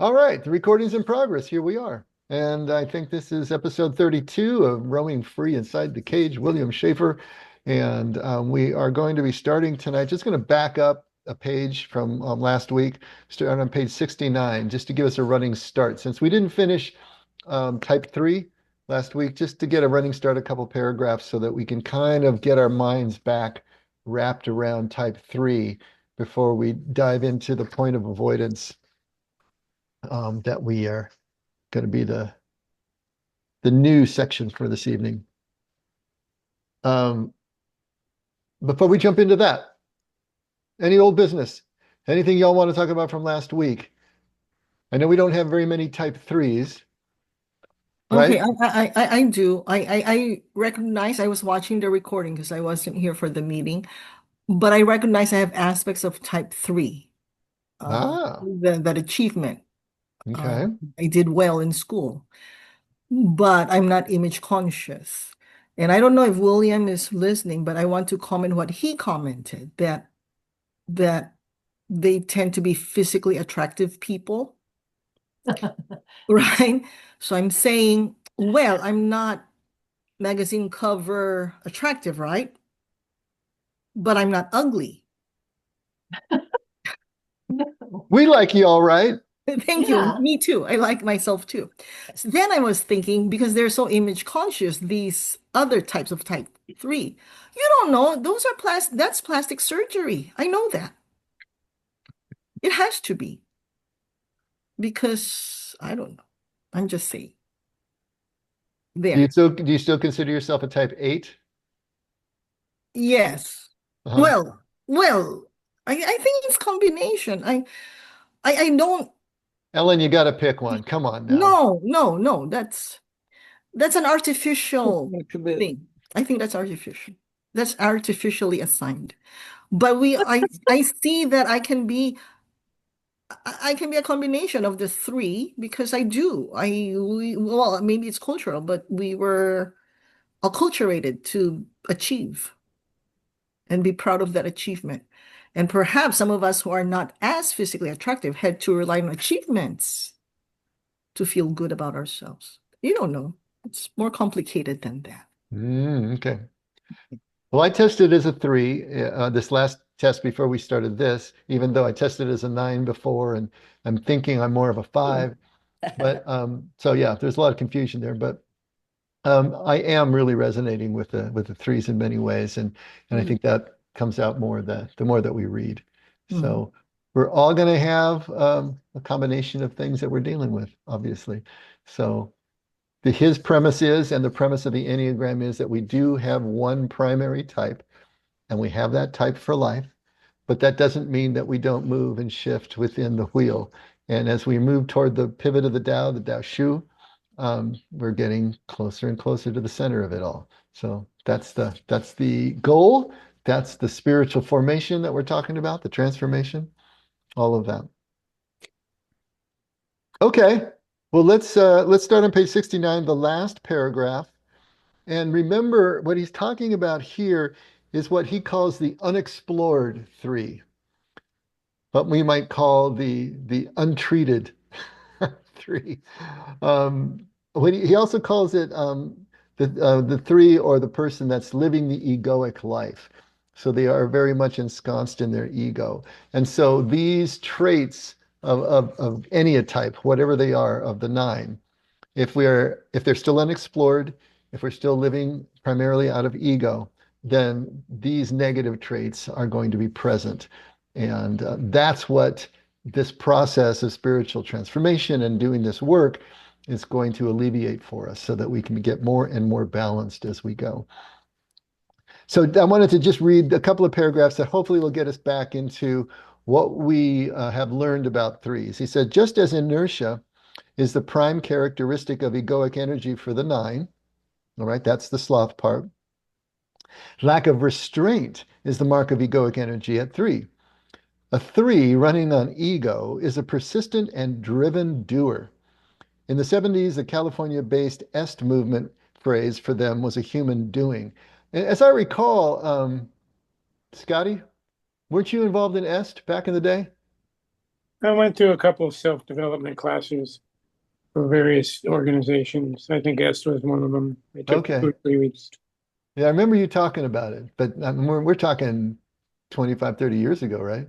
All right, the recording's in progress. Here we are. And I think this is episode 32 of Roaming Free Inside the Cage, William Schafer. And we are going to be starting tonight. Just going to back up a page from last week, start on page 69, just to give us a running start. Since we didn't finish type 3 last week, just to get a running start, a couple paragraphs so that we can kind of get our minds back wrapped around type 3 before we dive into the point of avoidance that we are going to be the new section for this evening. Um, Before we jump into that, any old business, anything y'all want to talk about from last week? I know we don't have very many type threes, Okay, right? I do. I recognize I was watching the recording because I wasn't here for the meeting, but I recognize I have aspects of type 3, Ah, that achievement. okay. I did well in school, but I'm not image conscious. And I don't know if William is listening, but I want to comment what he commented that they tend to be physically attractive people, right? So I'm saying, well, I'm not magazine cover attractive, right? But I'm not ugly. No. We like you all right. Thank you. Yeah. Me too. I like myself too. So then I was thinking, because they're so image conscious, these other types of type 3, you don't know, those are that's plastic surgery. I know that. It has to be because I don't know. I'm just saying. There. Do you still consider yourself a type 8? Yes. Uh-huh. Well, I think it's combination. I don't, Ellen, you got to pick one. Come on now. no. That's an artificial Not commit. thing. I think that's artificial. That's artificially assigned. But I see that I can be a combination of the three because I do. Well, maybe it's cultural, but we were acculturated to achieve and be proud of that achievement. And perhaps some of us who are not as physically attractive had to rely on achievements to feel good about ourselves. You don't know. It's more complicated than that. Okay. Well, I tested as a 3 this last test before we started this, even though I tested as a 9 before, and I'm thinking I'm more of a 5. But so yeah, there's a lot of confusion there. But I am really resonating with the threes in many ways, and I Mm. think that comes out more the more that we read. Mhm. So we're all going to have a combination of things that we're dealing with, obviously. So his premise is, and the premise of the Enneagram is that we do have one primary type, and we have that type for life. But that doesn't mean that we don't move and shift within the wheel. And as we move toward the pivot of the Tao Shu, we're getting closer and closer to the center of it all. So that's the goal. That's the spiritual formation that we're talking about, the transformation, all of that. Okay. Well, let's start on page 69, the last paragraph. And remember, what he's talking about here is what he calls the unexplored three, what we might call the untreated three. What he also calls it the three, or the person that's living the egoic life. So they are very much ensconced in their ego. And so these traits of any type, whatever they are, of the nine, if they're still unexplored, if we're still living primarily out of ego, then these negative traits are going to be present. And that's what this process of spiritual transformation and doing this work is going to alleviate for us so that we can get more and more balanced as we go. So I wanted to just read a couple of paragraphs that hopefully will get us back into what we have learned about threes. He said, just as inertia is the prime characteristic of egoic energy for the nine, all right, that's the sloth part. Lack of restraint is the mark of egoic energy at 3. A 3 running on ego is a persistent and driven doer. In the 70s, the California-based est movement phrase for them was a human doing. And as I recall, Scotty, weren't you involved in est back in the day? I went through a couple of self-development classes for various organizations. I think EST was one of them. It took two Okay. or 3 weeks. Yeah, I remember you talking about it, but we're talking 25, 30 years ago, right?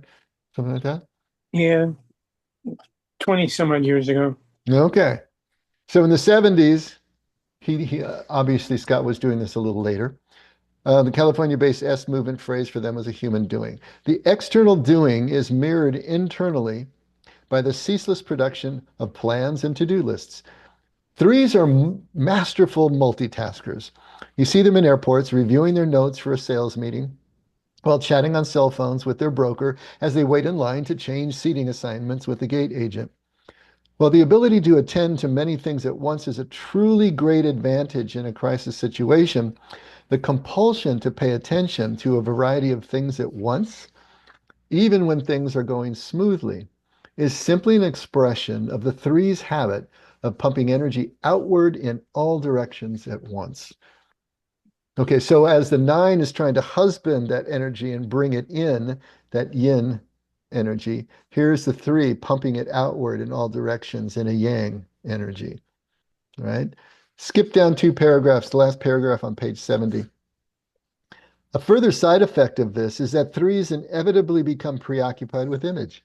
Something like that. Yeah, 20 some odd years ago. Okay. So in the 70s, he obviously Scott was doing this a little later. The California-based S movement phrase for them was a human doing. The external doing is mirrored internally by the ceaseless production of plans and to-do lists. Threes are masterful multitaskers. You see them in airports reviewing their notes for a sales meeting while chatting on cell phones with their broker as they wait in line to change seating assignments with the gate agent. Well, the ability to attend to many things at once is a truly great advantage in a crisis situation. The compulsion to pay attention to a variety of things at once, even when things are going smoothly, is simply an expression of the three's habit of pumping energy outward in all directions at once. Okay, so as the nine is trying to husband that energy and bring it in, that yin energy, here's the three pumping it outward in all directions in a yang energy, right? Skip down 2 paragraphs, the last paragraph on page 70. A further side effect of this is that threes inevitably become preoccupied with image.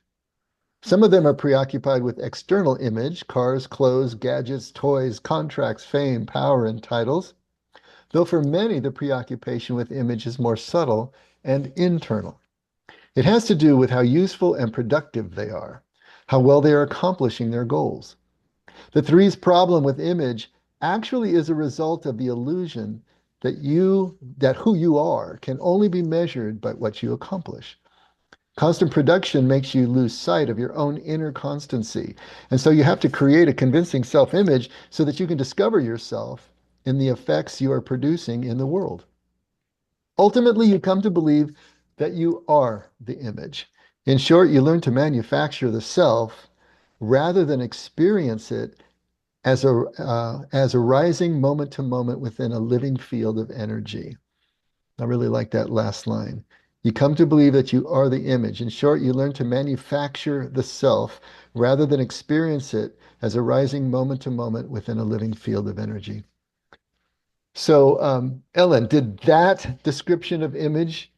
Some of them are preoccupied with external image, cars, clothes, gadgets, toys, contracts, fame, power, and titles, though for many the preoccupation with image is more subtle and internal. It has to do with how useful and productive they are, how well they are accomplishing their goals. The three's problem with image actually is a result of the illusion that who you are can only be measured by what you accomplish. Constant production makes you lose sight of your own inner constancy. And so you have to create a convincing self image so that you can discover yourself in the effects you are producing in the world. Ultimately, you come to believe that you are the image. In short, you learn to manufacture the self rather than experience it as a rising moment to moment within a living field of energy. I really like that last line. You come to believe that you are the image. In short, you learn to manufacture the self rather than experience it as a rising moment to moment within a living field of energy. So, Ellen, did that description of image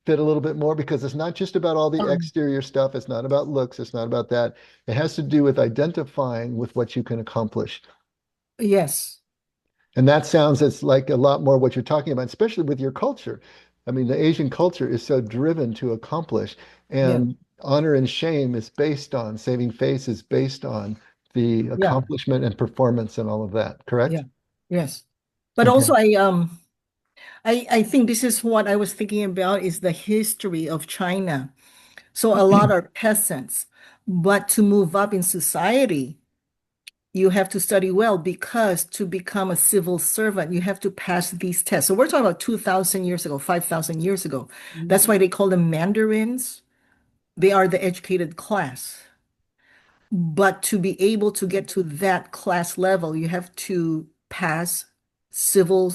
fit a little bit more? Because it's not just about all the Um, exterior stuff. It's not about looks. It's not about that. It has to do with identifying with what you can accomplish. yes. And that sounds it's like a lot more what you're talking about, especially with your culture. I mean, the Asian culture is so driven to accomplish, Yeah. and honor and shame is based on saving face is based on the Yeah. accomplishment and performance and all of that, correct? Yeah. Yes. But Okay. also I think this is what I was thinking about is the history of China. So a lot are peasants, but to move up in society, you have to study well because to become a civil servant, you have to pass these tests. So we're talking about 2,000 years ago, 5,000 years ago. That's why they call them mandarins. They are the educated class. But to be able to get to that class level, you have to pass civil,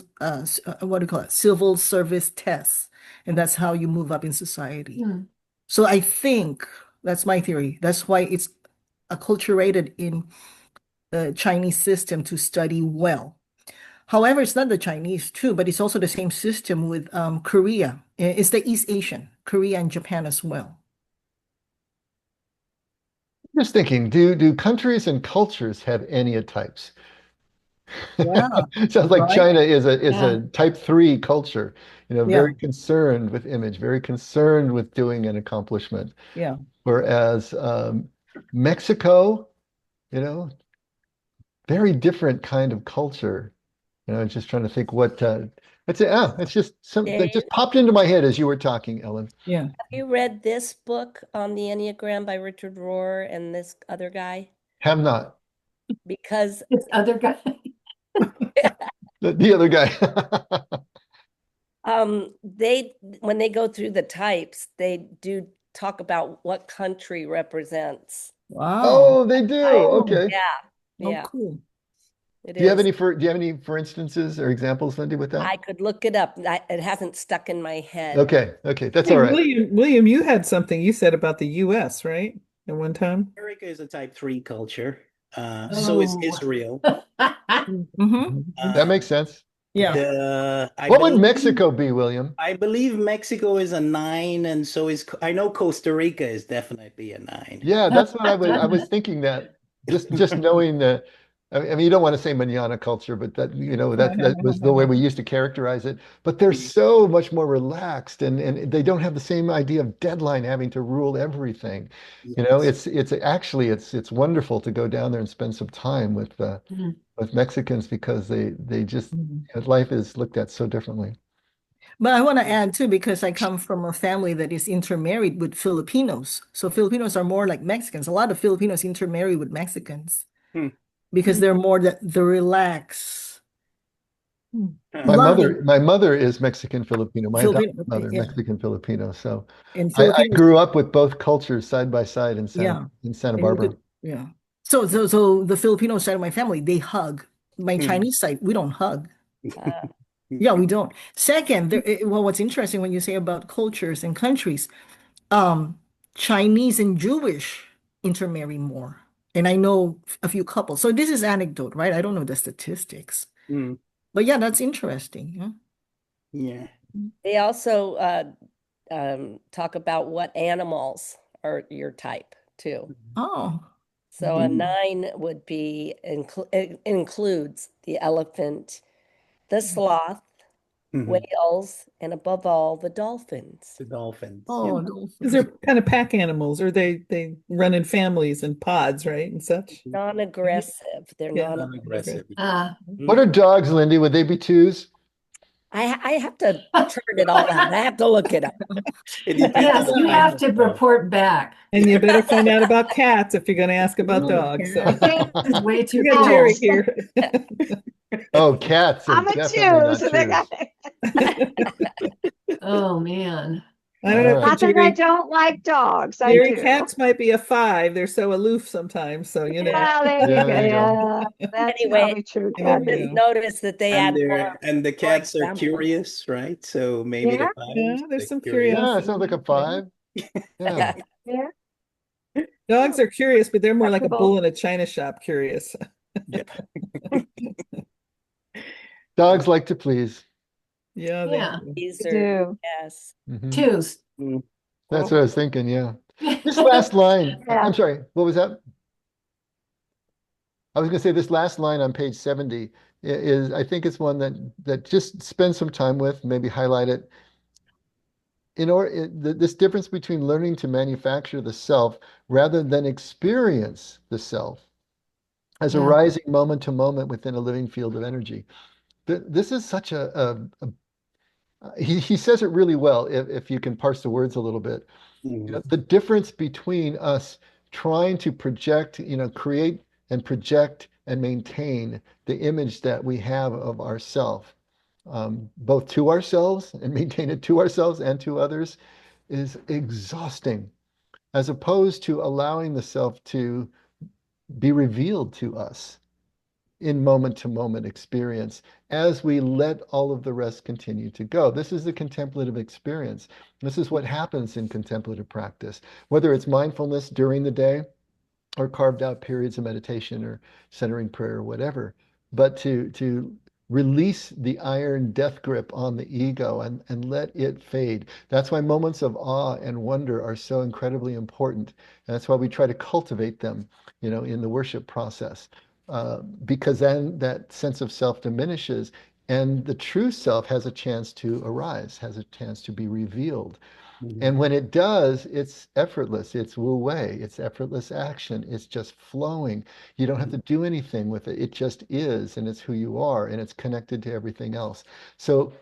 what do you call it? Civil service tests. And that's how you move up in society. So I think that's my theory. That's why it's acculturated in the Chinese system to study well. However, it's not the Chinese too, but it's also the same system with Korea. It's the East Asian, Korea and Japan as well. Just thinking, do countries and cultures have enneatypes? Yeah, Sounds like right? China is Yeah. a type three culture, Yeah, very concerned with image, very concerned with doing an accomplishment. yeah. Whereas Mexico, you know, very different kind of culture. Just trying to think what it's just something that Dave, just popped into my head as you were talking, Ellen. Yeah. have you read this book on the Enneagram by Richard Rohr and this other guy? Have not. Because This other guy. The other guy. they when they go through the types, they do talk about what country represents. Wow. Oh, they do. Oh, Okay. Yeah, oh, yeah, cool. it Do you have is. any for instances or examples, Lindy, with that? I could look it up. It hasn't stuck in my head. Okay, okay, that's Hey, all right. William, you had something you said about the US, right? at one time? America is a type 3 culture. So is Oh. Israel. Mm-hmm. That makes sense. Yeah. What would Mexico be, William? I believe Mexico is a 9, and so is, I know Costa Rica is definitely a 9. Yeah, that's what I was thinking that just knowing that. I mean, you don't want to say manana culture, but that that was the way we used to characterize it. But they're so much more relaxed, and they don't have the same idea of deadline having to rule everything. It's actually it's wonderful to go down there and spend some time with Mexicans because they just life is looked at so differently. But I want to add too, because I come from a family that is intermarried with Filipinos. So Filipinos are more like Mexicans. A lot of Filipinos intermarry with Mexicans because they're more the relaxed. My mother is Mexican Filipino. My adopted mother, yeah. Mexican Filipino. So And I grew up with both cultures side by side in Santa And Barbara. yeah. So the Filipino side of my family, they hug. My Chinese side, we don't hug. Yeah, we don't. Second, what's interesting when you say about cultures and countries, Chinese and Jewish intermarry more. And I know a few couples. So this is anecdote, right? I don't know the statistics. But yeah, that's interesting. Yeah. They also talk about what animals are your type too. Oh. So a 9 would be it includes the elephant, the sloth, whales, and above all, the dolphins. The dolphins. Oh, Because they're kind of pack animals, or they run in families and pods, right, and such. Non-aggressive. They're Non-aggressive. What are dogs, Lindy? Would they be 2s? I have to turn it all out. I have to look it up. Yes, you have to report back. And you better find out about cats if you're going to ask about dogs. So. This is way too We got Jerry here. Oh, cats are I'm a definitely 2, not so they got 2s. Oh man. I don't know. Not that I don't like dogs. I Jerry, do. cats might be a 5. They're so aloof sometimes. So Well, there you go. There you go. Yeah, that's Anyway, probably true. There we Kathy. go. Notice that they add And the cats are example. curious, right? So maybe Yeah. the 5s, Yeah, there's some Yeah, curiosity. it sounds like a 5. Yeah. Yeah. Dogs are curious, but they're more like a Flexible. bull in a china shop curious. Dogs like to please. Yeah, they Yeah. do. These They are, do. yes. Mhm. 2s. That's what I was thinking. Yeah. This last line, Yeah. I'm sorry, what was that? I was going to say this last line on page 70 is, I think it's one that just spend some time with, maybe highlight it. This difference between learning to manufacture the self rather than experience the self as Yeah. arising moment to moment within a living field of energy. This is such he says it really well if you can parse the words a little bit. The difference between us trying to project, create and project and maintain the image that we have of ourself, both to ourselves and maintain it to ourselves and to others, is exhausting, as opposed to allowing the self to be revealed to us in moment-to-moment experience as we let all of the rest continue to go. This is the contemplative experience. This is what happens in contemplative practice, whether it's mindfulness during the day or carved out periods of meditation or centering prayer or whatever, but to release the iron death grip on the ego and let it fade. That's why moments of awe and wonder are so incredibly important. And that's why we try to cultivate them, in the worship process. Because then that sense of self diminishes and the true self has a chance to arise, has a chance to be revealed. And when it does, it's effortless. It's wu wei. It's effortless action. It's just flowing. You don't have to do anything with it. It just is, and it's who you are, and it's connected to everything else. So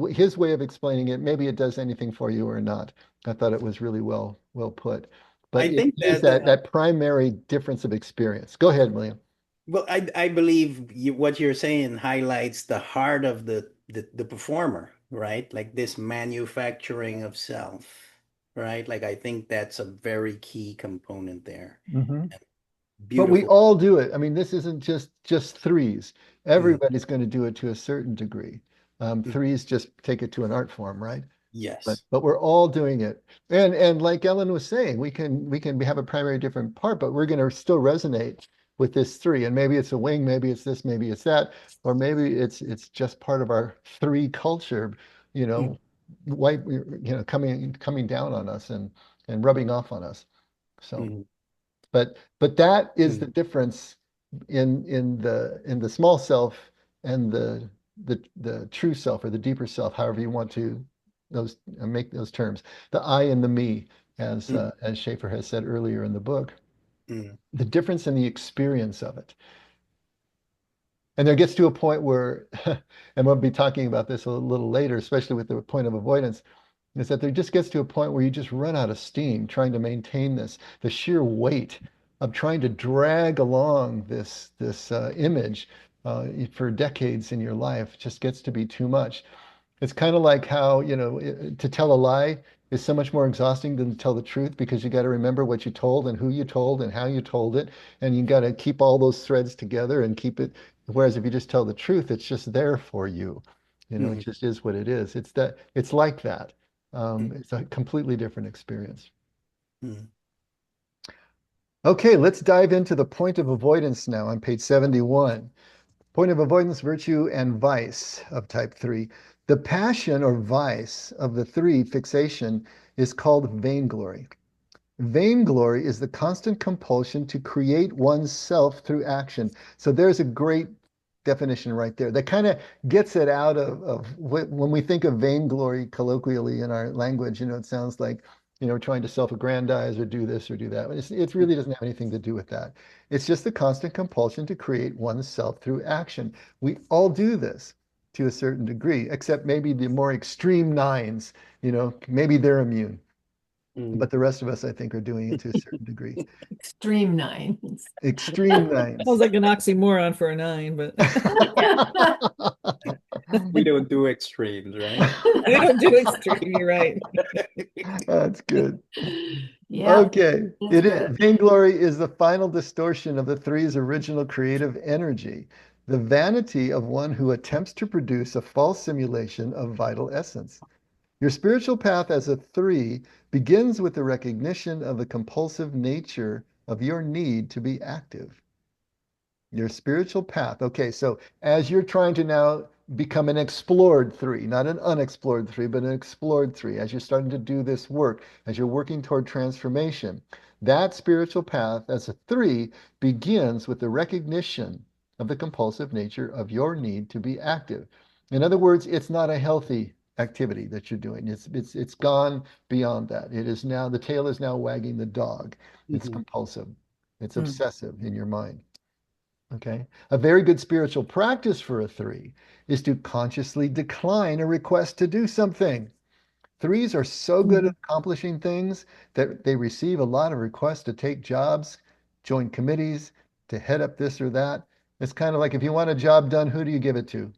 his way of explaining it, maybe it does anything for you or not. I thought it was really well put. But I think it is that primary difference of experience. Go ahead, William. Well, I believe what you're saying highlights the heart of the performer, right? Like this manufacturing of self, right? Like I think that's a very key component there. But we all do it. I mean, this isn't just 3s. Everybody's going to do it to a certain degree. 3s just take it to an art form, right? Yes. But we're all doing it. And like Ellen was saying, we can have a primary different part, but we're going to still resonate with this three. And maybe it's a wing, maybe it's this, maybe it's that, or maybe it's just part of our three culture, you know, white, coming down on us and rubbing off on us. So, Mhm. but that is the Mm. difference in the small self and the true self or the deeper self, however you want to those make those terms, the I and the me, Mm. as Schaefer has said earlier in the book, Mm. the difference in the experience of it. And there gets to a point where, and we'll be talking about this a little later, especially with the point of avoidance, is that there just gets to a point where you just run out of steam trying to maintain this, the sheer weight of trying to drag along this image for decades in your life just gets to be too much. It's kind of like how, to tell a lie is so much more exhausting than to tell the truth because you got to remember what you told and who you told and how you told it. And you got to keep all those threads together and keep it. Whereas if you just tell the truth, it's just there for you. It Mhm. just is what it is. It's like that. Mm. It's a completely different experience. Mm. Okay, let's dive into the point of avoidance now on page 71. Point of avoidance, virtue, and vice of type 3. The passion or vice of the 3 fixation is called vainglory. Vainglory is the constant compulsion to create oneself through action. So there's a great definition right there. That kind of gets it out of when we think of vainglory colloquially in our language, it sounds like, trying to self-aggrandize or do this or do that. But it really doesn't have anything to do with that. It's just the constant compulsion to create oneself through action. We all do this to a certain degree, except maybe the more extreme nines, maybe they're immune. Mm. But the rest of us, I think, are doing it to a certain degree. Extreme nines. Extreme nines. Sounds like an oxymoron for a 9, but We don't do extremes, right? we don't do extreme. You're right. That's good. Yeah, Okay. that's It is. good. Vainglory is the final distortion of the three's original creative energy, the vanity of one who attempts to produce a false simulation of vital essence. Your spiritual path as a 3 begins with the recognition of the compulsive nature of your need to be active. Your spiritual path. Okay, so as you're trying to now become an explored 3, not an unexplored 3, but an explored 3, as you're starting to do this work, as you're working toward transformation, that spiritual path as a 3 begins with the recognition of the compulsive nature of your need to be active. In other words, it's not a healthy activity that you're doing. It's gone beyond that. It is now, the tail is now wagging the dog. It's Mhm. compulsive. It's Mm. obsessive in your mind. Okay. A very good spiritual practice for a 3 is to consciously decline a request to do something. 3s are so good at accomplishing things that they receive a lot of requests to take jobs, join committees, to head up this or that. It's kind of like if you want a job done, who do you give it to?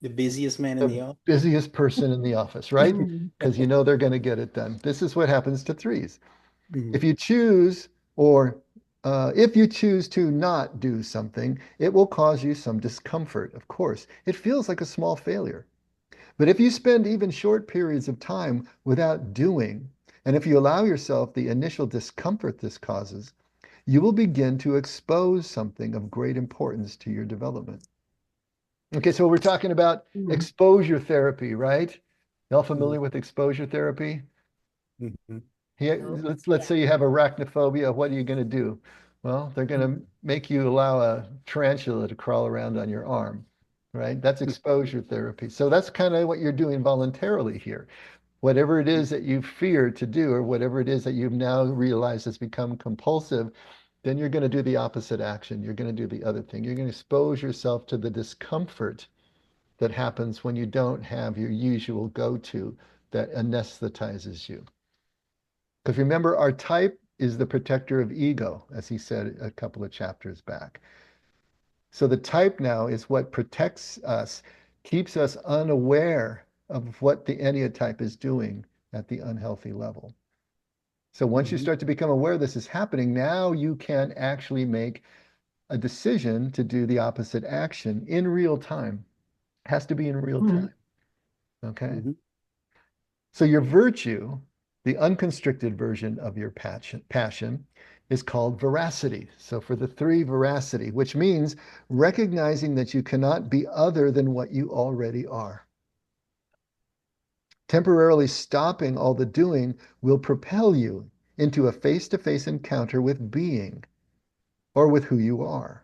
The busiest man in the The office. busiest person in the office, right? Because they're going to get it done. This is what happens to 3s. Mhm. If you choose or if you choose to not do something, it will cause you some discomfort, of course. It feels like a small failure. But if you spend even short periods of time without doing, and if you allow yourself the initial discomfort this causes, you will begin to expose something of great importance to your development. Okay, so we're talking about exposure therapy, right? Y'all familiar with exposure therapy? Mhm. Let's say you have arachnophobia. What are you going to do? Well, they're going to make you allow a tarantula to crawl around on your arm, right? That's exposure therapy. So that's kind of what you're doing voluntarily here. Whatever it is that you fear to do, or whatever it is that you've now realized has become compulsive, then you're going to do the opposite action. You're going to do the other thing. You're going to expose yourself to the discomfort that happens when you don't have your usual go-to that anesthetizes you. Because remember, our type is the protector of ego, as he said a couple of chapters back. So the type now is what protects us, keeps us unaware of what the enneatype is doing at the unhealthy level. So once you Mhm. start to become aware this is happening, now you can actually make a decision to do the opposite action in real time. Has to be in real time. Okay. Mhm. So your virtue, the unconstricted version of your passion is called veracity. So for the three, veracity, which means recognizing that you cannot be other than what you already are. Temporarily stopping all the doing will propel you into a face-to-face encounter with being or with who you are.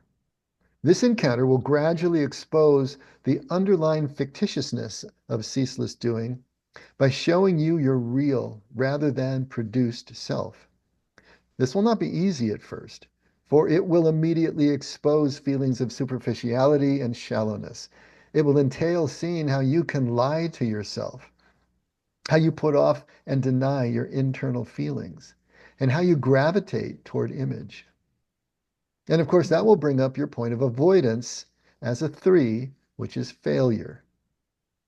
This encounter will gradually expose the underlying fictitiousness of ceaseless doing by showing you your real rather than produced self. This will not be easy at first, for it will immediately expose feelings of superficiality and shallowness. It will entail seeing how you can lie to yourself, how you put off and deny your internal feelings, and how you gravitate toward image. And of course, that will bring up your point of avoidance as a 3, which is failure.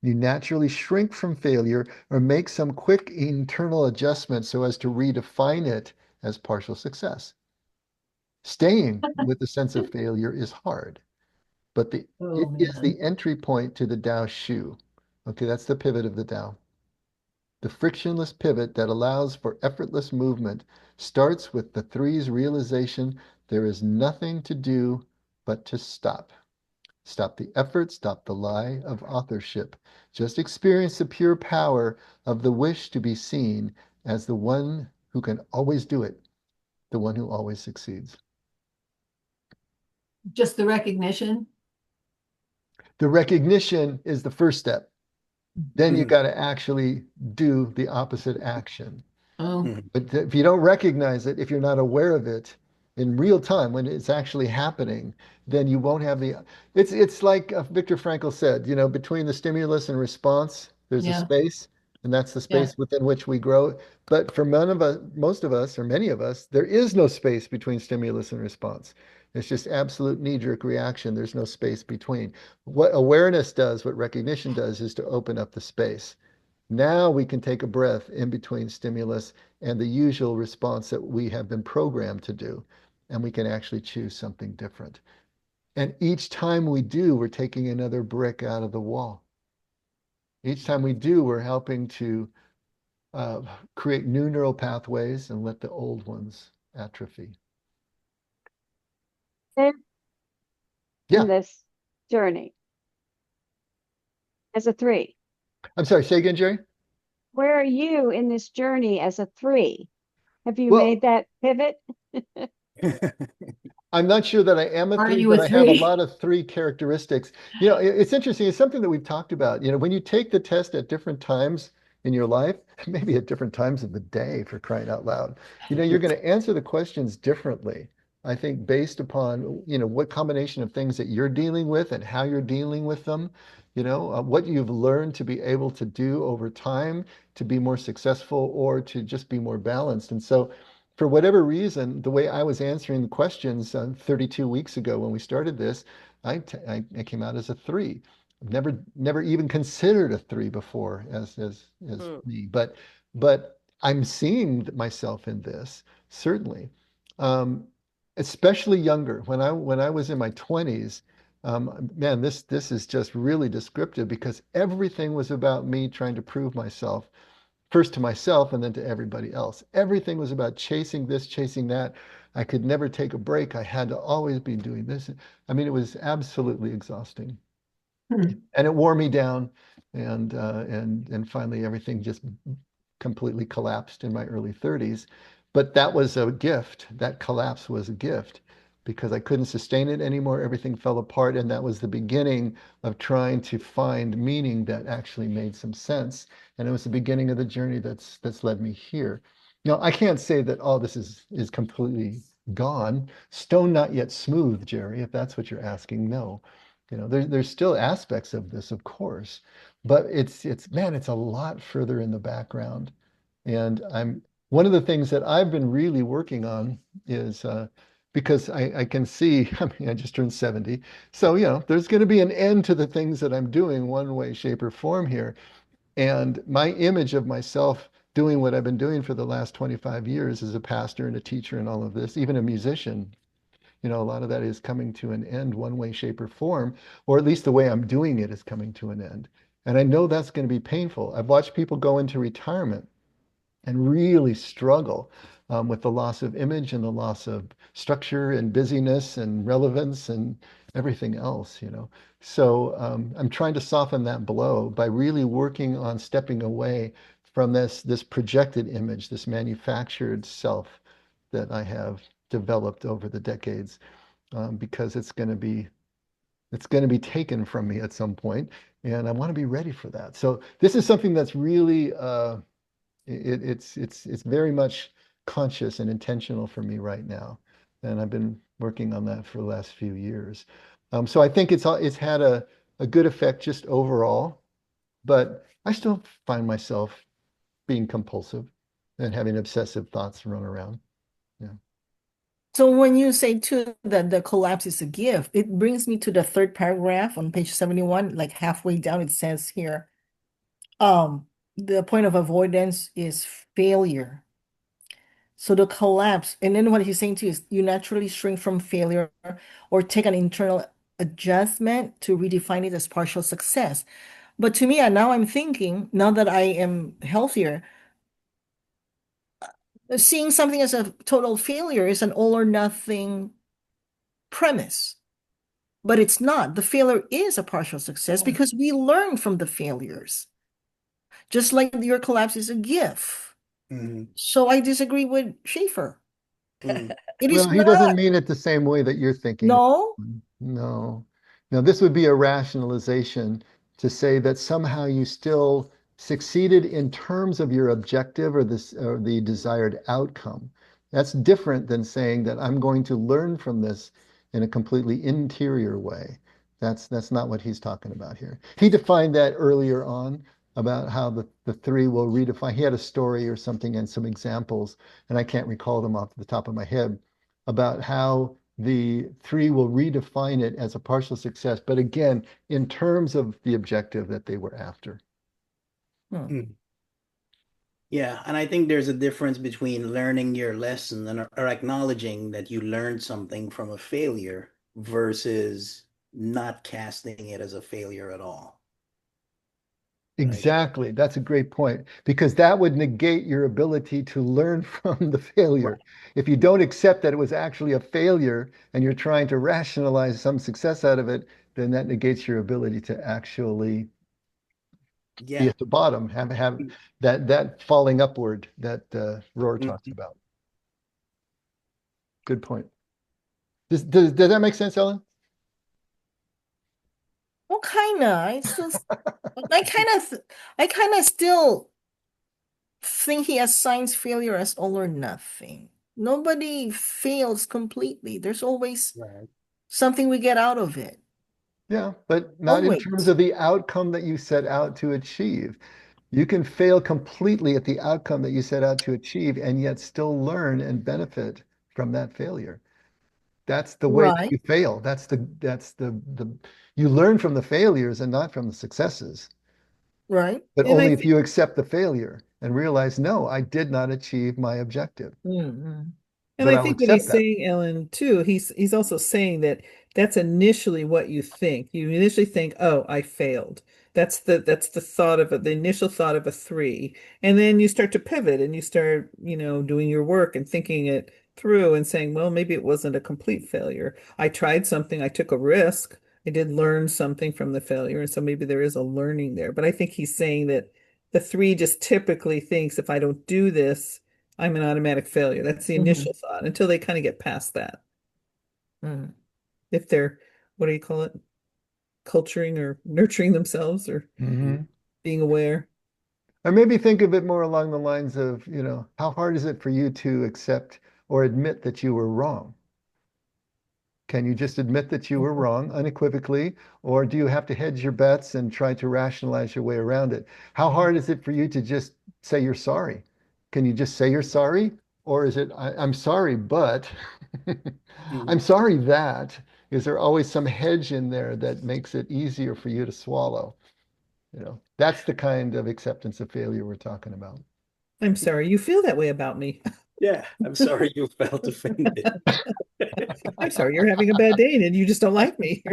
You naturally shrink from failure or make some quick internal adjustment so as to redefine it as partial success. Staying with the sense of failure is hard, but it is the entry point to the Tao Shu. Okay, that's the pivot of the Tao. The frictionless pivot that allows for effortless movement starts with the three's realization there is nothing to do but to stop. Stop the effort, stop the lie of authorship. Just experience the pure power of the wish to be seen as the one who can always do it, the one who always succeeds. Just the recognition. The recognition is the first step. Then you got to actually do the opposite action. Oh, But if you don't recognize it, if you're not aware of it in real time when it's actually happening, then you won't have the. It's like Viktor Frankl said, you know, between the stimulus and response, there's a yeah. space, and that's the Yeah. space within which we grow. But for most of us, or many of us, there is no space between stimulus and response. It's just absolute knee-jerk reaction. There's no space between. What awareness does, what recognition does, is to open up the space. Now we can take a breath in between stimulus and the usual response that we have been programmed to do, and we can actually choose something different. And each time we do, we're taking another brick out of the wall. Each time we do, we're helping to create new neural pathways and let the old ones atrophy. In Yeah. this journey as a 3. I'm sorry, say again, Jerry? Where are you in this journey as a 3? Have you Well, made that pivot? I'm not sure that I am a Are 3, you but a I have a 3? lot of 3 characteristics. You know, it's interesting. It's something that we've talked about. You know, when you take the test at different times in your life, maybe at different times of the day, for crying out loud, you know, you're going to answer the questions differently. I think based upon, you know, what combination of things that you're dealing with and how you're dealing with them, you know, what you've learned to be able to do over time to be more successful or to just be more balanced. And so, for whatever reason, the way I was answering the questions 32 weeks ago when we started this, I came out as a 3. I've never even considered a 3 before as me, but I'm seeing myself in this certainly, especially younger. When I was in my 20s, man, this is just really descriptive because everything was about me trying to prove myself first to myself and then to everybody else. Everything was about chasing this, chasing that. I could never take a break. I had to always be doing this. I mean, it was absolutely exhausting. And it wore me down. And finally everything just completely collapsed in my early 30s. But that was a gift. That collapse was a gift because I couldn't sustain it anymore. Everything fell apart. And that was the beginning of trying to find meaning that actually made some sense. And it was the beginning of the journey that's led me here. Now, I can't say that all this is completely gone. Stone not yet smooth, Jerry, if that's what you're asking. No. You know, there's still aspects of this, of course, but it's man, it's a lot further in the background. And one of the things that I've been really working on is because I can see, I mean, I just turned 70. So, you know, there's going to be an end to the things that I'm doing one way, shape, or form here. And my image of myself doing what I've been doing for the last 25 years as a pastor and a teacher and all of this, even a musician, you know, a lot of that is coming to an end one way, shape, or form, or at least the way I'm doing it is coming to an end. And I know that's going to be painful. I've watched people go into retirement and really struggle with the loss of image and the loss of structure and busyness and relevance and everything else, you know. So I'm trying to soften that blow by really working on stepping away from this projected image, this manufactured self that I have developed over the decades, because it's going to be taken from me at some point, and I want to be ready for that. So this is something that's really it's very much conscious and intentional for me right now, and I've been working on that for the last few years. So I think it's had a good effect just overall, but I still find myself being compulsive and having obsessive thoughts run around. Yeah. So when you say too that the collapse is a gift, it brings me to the third paragraph on page 71, like halfway down, it says here, the point of avoidance is failure. So the collapse, and then what he's saying too is you naturally shrink from failure or take an internal adjustment to redefine it as partial success. But to me, now I'm thinking, now that I am healthier, seeing something as a total failure is an all or nothing premise. But it's not. The failure is a partial success because we learn from the failures. Just like your collapse is a gift. Mhm. So I disagree with Schaefer. Mm. It is Well, he not. doesn't mean it the same way that you're thinking. No. No. Now, this would be a rationalization to say that somehow you still succeeded in terms of your objective or this or the desired outcome. That's different than saying that I'm going to learn from this in a completely interior way. That's not what he's talking about here. He defined that earlier on about how the three will redefine. He had a story or something and some examples, and I can't recall them off the top of my head, about how the three will redefine it as a partial success, but again, in terms of the objective that they were after. Mm. Yeah, and I think there's a difference between learning your lesson and or acknowledging that you learned something from a failure versus not casting it as a failure at all. Right? Exactly. That's a great point because that would negate your ability to learn from the failure. If you don't accept that it was actually a failure and you're trying to rationalize some success out of it, then that negates your ability to actually be Yeah. at the bottom, have that falling upward that Rohr talks Mhm. about. Good point. Does that make sense, Ellen? Well, kinda. I kind of still think he assigns failure as all or nothing. Nobody fails completely. There's always Right. something we get out of it. Yeah, but not in terms Always. of the outcome that you set out to achieve. You can fail completely at the outcome that you set out to achieve and yet still learn and benefit from that failure. That's the way that Right, you fail. That's the you learn from the failures and not from the successes, right. but And I only if think, you accept the failure and realize, no, I did not achieve my objective, Mhm. and but I I'll think what accept he's that. saying, Ellen, too, he's also saying that that's initially what you think. You initially think, "Oh, I failed." That's the thought of the initial thought of a three, and then you start to pivot and you start, doing your work and thinking it through and saying, "Well, maybe it wasn't a complete failure. I tried something. I took a risk. I did learn something from the failure, and so maybe there is a learning there." But I think he's saying that the three just typically thinks if I don't do this, I'm an automatic failure. That's the Mhm. initial thought until they kind of get past that. Mhm. If they're, what do you call it? Culturing or nurturing themselves or Mhm. being aware. Or maybe think of it more along the lines of, how hard is it for you to accept or admit that you were wrong? Can you just admit that you were wrong unequivocally, or do you have to hedge your bets and try to rationalize your way around it? How hard is it for you to just say you're sorry? Can you just say you're sorry? Or is it, I'm sorry, but I'm Mhm. sorry that? Is there always some hedge in there that makes it easier for you to swallow? That's the kind of acceptance of failure we're talking about. I'm sorry, you feel that way about me. Yeah, I'm sorry you felt offended. I'm sorry, you're having a bad day and you just don't like me.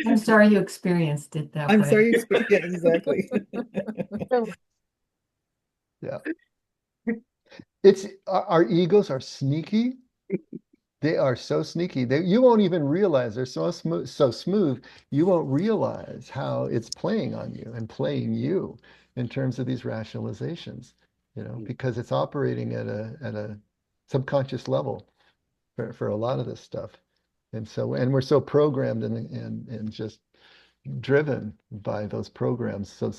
I'm sorry you experienced it that I'm way. sorry you experienced, yeah, exactly. Yeah. It's our egos are sneaky. They are so sneaky. You won't even realize they're so smooth. You won't realize how it's playing on you and playing you in terms of these rationalizations, because it's operating at a subconscious level for a lot of this stuff. And we're so programmed and just driven by those programs, so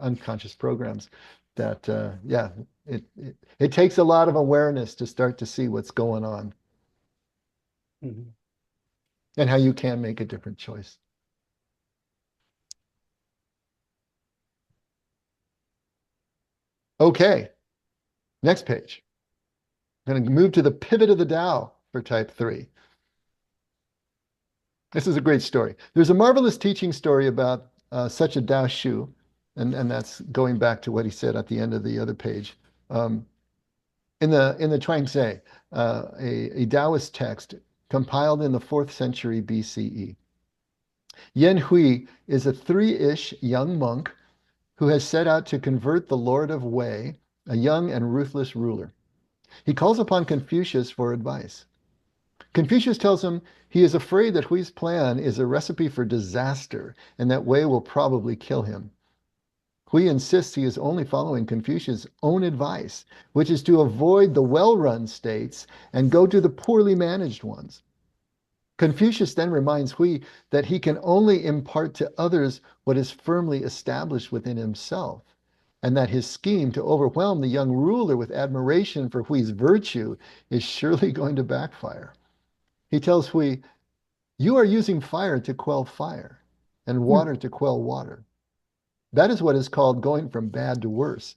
unconscious programs that yeah, it takes a lot of awareness to start to see what's going on. Mhm. And how you can make a different choice. Okay, next page. I'm going to move to the pivot of the Tao for type 3. This is a great story. There's a marvelous teaching story about such a Tao Shu, and that's going back to what he said at the end of the other page. In the Chuang-Tze, a Taoist text compiled in the 4th century BCE. Yan Hui is a 3-ish young monk who has set out to convert the Lord of Wei, a young and ruthless ruler. He calls upon Confucius for advice. Confucius tells him he is afraid that Hui's plan is a recipe for disaster and that Wei will probably kill him. Hui insists he is only following Confucius' own advice, which is to avoid the well-run states and go to the poorly managed ones. Confucius then reminds Hui that he can only impart to others what is firmly established within himself, and that his scheme to overwhelm the young ruler with admiration for Hui's virtue is surely going to backfire. He tells Hui, "You are using fire to quell fire, and water to quell water. That is what is called going from bad to worse.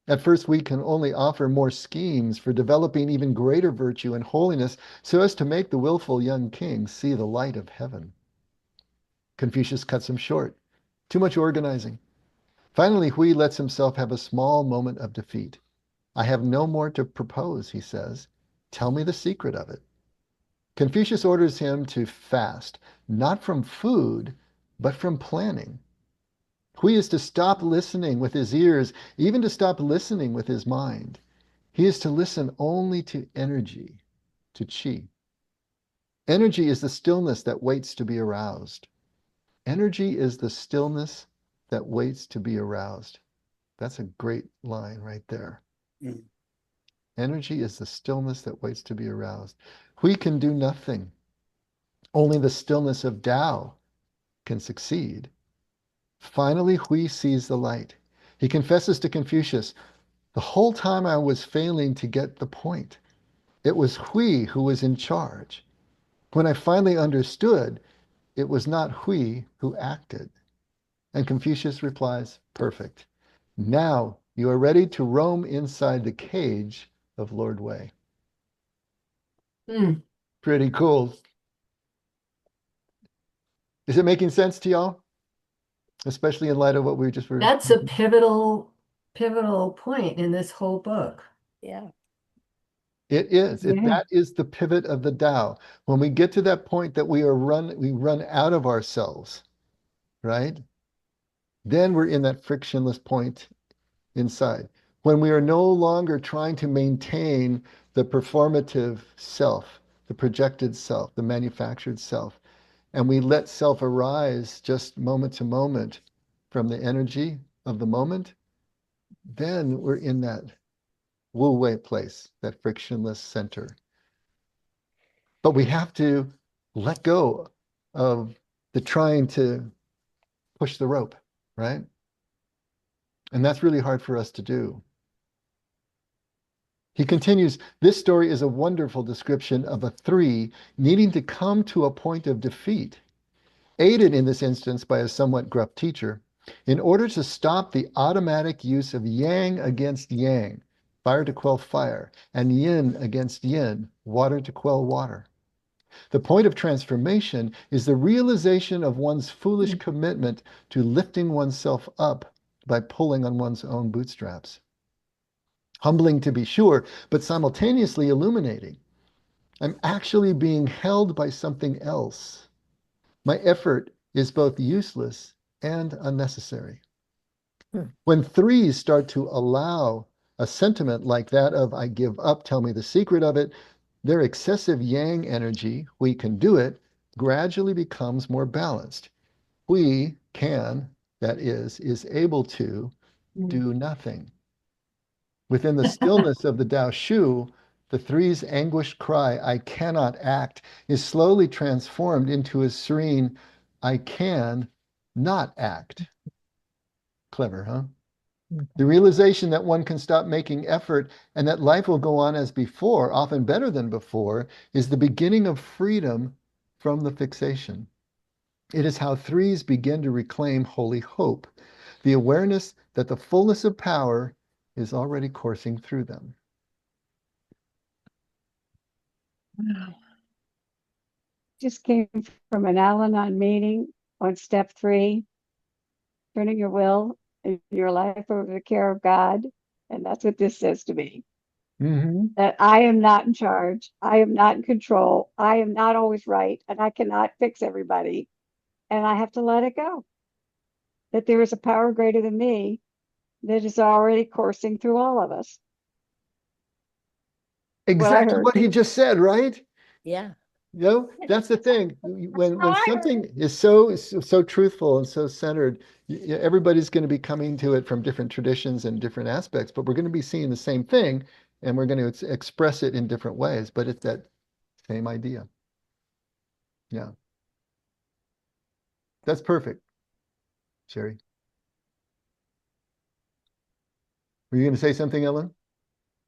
At first, we can only offer more schemes for developing even greater virtue and holiness so as to make the willful young king see the light of heaven." Confucius cuts him short. Too much organizing. Finally, Hui lets himself have a small moment of defeat. "I have no more to propose," he says. "Tell me the secret of it." Confucius orders him to fast, not from food, but from planning. Hui is to stop listening with his ears, even to stop listening with his mind. He is to listen only to energy, to qi. Energy is the stillness that waits to be aroused. Energy is the stillness that waits to be aroused. That's a great line right there. Mm. Energy is the stillness that waits to be aroused. Hui can do nothing. Only the stillness of Tao can succeed. Finally, Hui sees the light. He confesses to Confucius, "The whole time I was failing to get the point. It was Hui who was in charge. When I finally understood, it was not Hui who acted." And Confucius replies, "Perfect. Now you are ready to roam inside the cage of Lord Wei." Hmm. Pretty cool. Is it making sense to y'all? Especially in light of what we just were. That's a pivotal point in this whole book. Yeah. It is. Yeah. That is the pivot of the Tao. When we get to that point that we run out of ourselves, right? Then we're in that frictionless point inside. When we are no longer trying to maintain the performative self, the projected self, the manufactured self, and we let self arise just moment to moment from the energy of the moment, then we're in that Wu Wei place, that frictionless center. But we have to let go of the trying to push the rope, right? And that's really hard for us to do. He continues, "This story is a wonderful description of a 3 needing to come to a point of defeat, aided in this instance by a somewhat gruff teacher, in order to stop the automatic use of yang against yang, fire to quell fire, and yin against yin, water to quell water. The point of transformation is the realization of one's foolish commitment to lifting oneself up by pulling on one's own bootstraps." Humbling to be sure, but simultaneously illuminating. I'm actually being held by something else. My effort is both useless and unnecessary. When threes start to allow a sentiment like that of, I give up, tell me the secret of it, their excessive yang energy, we can do it, gradually becomes more balanced. We can, that is able to do nothing. Within the stillness of the Tao Shu, the three's anguished cry, I cannot act, is slowly transformed into a serene, I can not act. Clever, huh? The realization that one can stop making effort and that life will go on as before, often better than before, is the beginning of freedom from the fixation. It is how threes begin to reclaim holy hope, the awareness that the fullness of power is already coursing through them. Just came from an Al-Anon meeting on step 3, turning your will and your life over to the care of God. And that's what this says to me. That I am not in charge. I am not in control. I am not always right. And I cannot fix everybody. And I have to let it go. That there is a power greater than me that is already coursing through all of us. Exactly what he just said, right? Yeah. You know, that's the thing. When something is so truthful and so centered, everybody's going to be coming to it from different traditions and different aspects, but we're going to be seeing the same thing and we're going to express it in different ways, but it's that same idea. Yeah. That's perfect. Sherry. Were you going to say something, Ellen?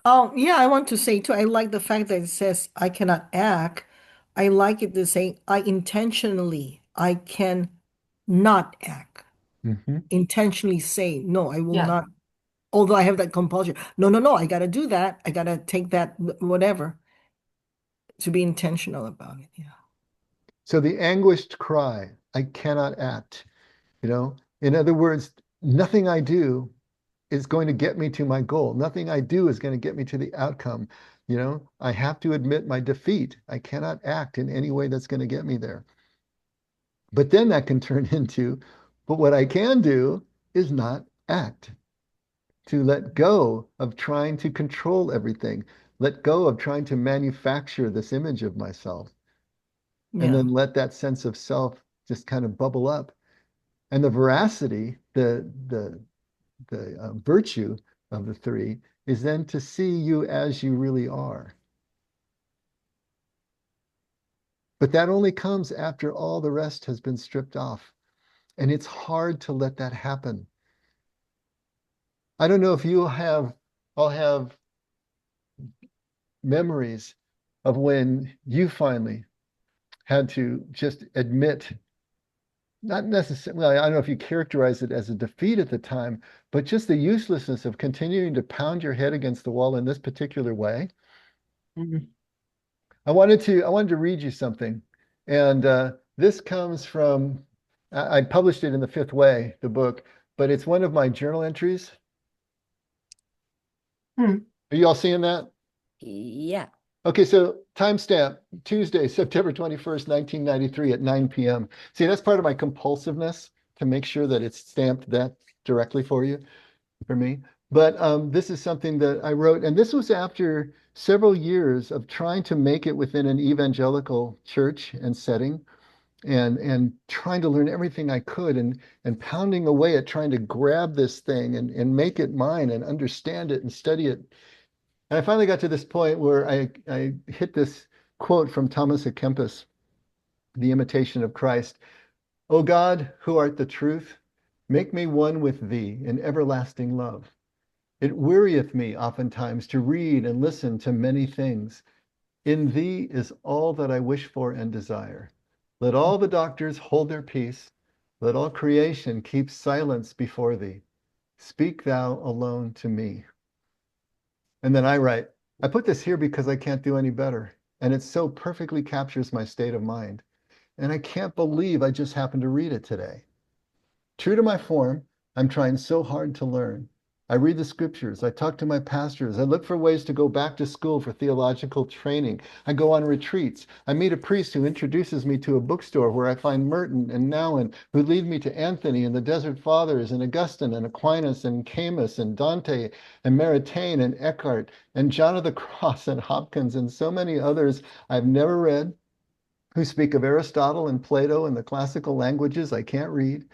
Oh, yeah, I want to say too, I like the fact that it says I cannot act. I like it to say I can not act. Intentionally say, no, I will Yeah. not. Although I have that compulsion. No, no, no, I got to do that. I got to take that, whatever, to be intentional about it. Yeah. So the anguished cry, I cannot act, you know, in other words, nothing I do is going to get me to my goal. Nothing I do is going to get me to the outcome. You know, I have to admit my defeat. I cannot act in any way that's going to get me there. But then that can turn into, but what I can do is not act, to let go of trying to control everything, let go of trying to manufacture this image of myself, and Yeah. then let that sense of self just kind of bubble up. And the veracity, the virtue of the three is then to see you as you really are. But that only comes after all the rest has been stripped off. And it's hard to let that happen. I don't know if all have memories of when you finally had to just admit, not necessarily, well, I don't know if you characterize it as a defeat at the time, but just the uselessness of continuing to pound your head against the wall in this particular way. I wanted to read you something, and this comes from I published it in The Fifth Way, the book, but it's one of my journal entries. Are you all seeing that? Yeah. Okay, so timestamp Tuesday, September 21st, 1993 at 9 p.m. See, that's part of my compulsiveness to make sure that it's stamped that directly for you, for me. But this is something that I wrote, and this was after several years of trying to make it within an evangelical church and setting, and trying to learn everything I could, and pounding away at trying to grab this thing and make it mine and understand it and study it. And I finally got to this point where I hit this quote from Thomas à Kempis, The Imitation of Christ. O God, who art the truth, make me one with thee in everlasting love. It wearieth me oftentimes to read and listen to many things. In thee is all that I wish for and desire. Let all the doctors hold their peace. Let all creation keep silence before thee. Speak thou alone to me. And then I write, I put this here because I can't do any better. And it so perfectly captures my state of mind. And I can't believe I just happened to read it today. True to my form, I'm trying so hard to learn. I read the scriptures. I talk to my pastors. I look for ways to go back to school for theological training. I go on retreats. I meet a priest who introduces me to a bookstore where I find Merton and Nouwen, who lead me to Anthony and the Desert Fathers and Augustine and Aquinas and Camus and Dante and Maritain and Eckhart and John of the Cross and Hopkins and so many others I've never read, who speak of Aristotle and Plato and the classical languages I can't read.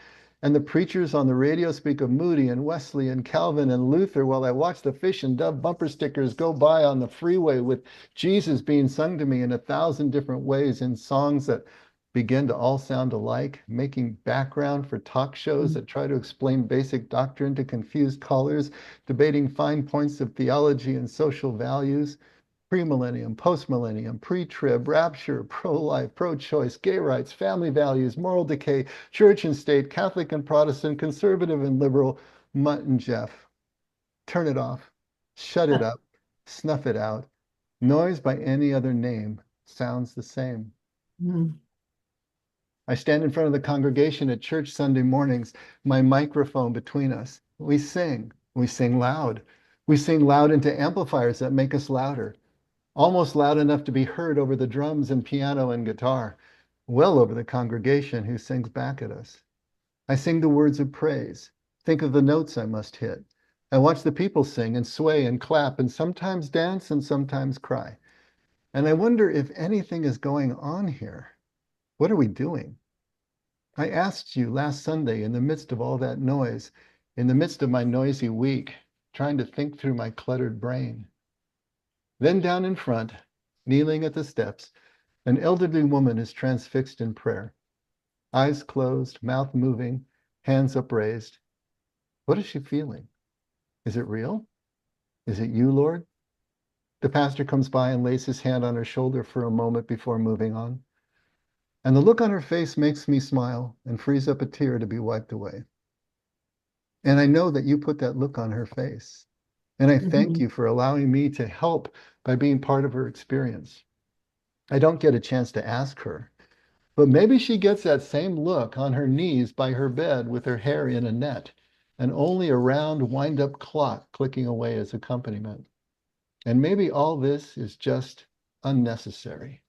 And the preachers on the radio speak of Moody and Wesley and Calvin and Luther while I watch the fish and dove bumper stickers go by on the freeway with Jesus being sung to me in 1,000 different ways in songs that begin to all sound alike, making background for talk shows that try to explain basic doctrine to confused callers, debating fine points of theology and social values. Premillennium, postmillennium, pre-trib, rapture, pro-life, pro-choice, gay rights, family values, moral decay, church and state, Catholic and Protestant, conservative and liberal, Mutt and Jeff. Turn it off, shut it up, snuff it out. Noise by any other name sounds the same. I stand in front of the congregation at church Sunday mornings, my microphone between us. We sing loud. We sing loud into amplifiers that make us louder. Almost loud enough to be heard over the drums and piano and guitar, well over the congregation who sings back at us. I sing the words of praise, think of the notes I must hit. I watch the people sing and sway and clap and sometimes dance and sometimes cry. And I wonder if anything is going on here. What are we doing? I asked you last Sunday in the midst of all that noise, in the midst of my noisy week, trying to think through my cluttered brain. Then down in front, kneeling at the steps, an elderly woman is transfixed in prayer. Eyes closed, mouth moving, hands upraised. What is she feeling? Is it real? Is it you, Lord? The pastor comes by and lays his hand on her shoulder for a moment before moving on. And the look on her face makes me smile and frees up a tear to be wiped away. And I know that you put that look on her face. And I thank you for allowing me to help by being part of her experience. I don't get a chance to ask her, but maybe she gets that same look on her knees by her bed with her hair in a net and only a round wind-up clock clicking away as accompaniment. And maybe all this is just unnecessary.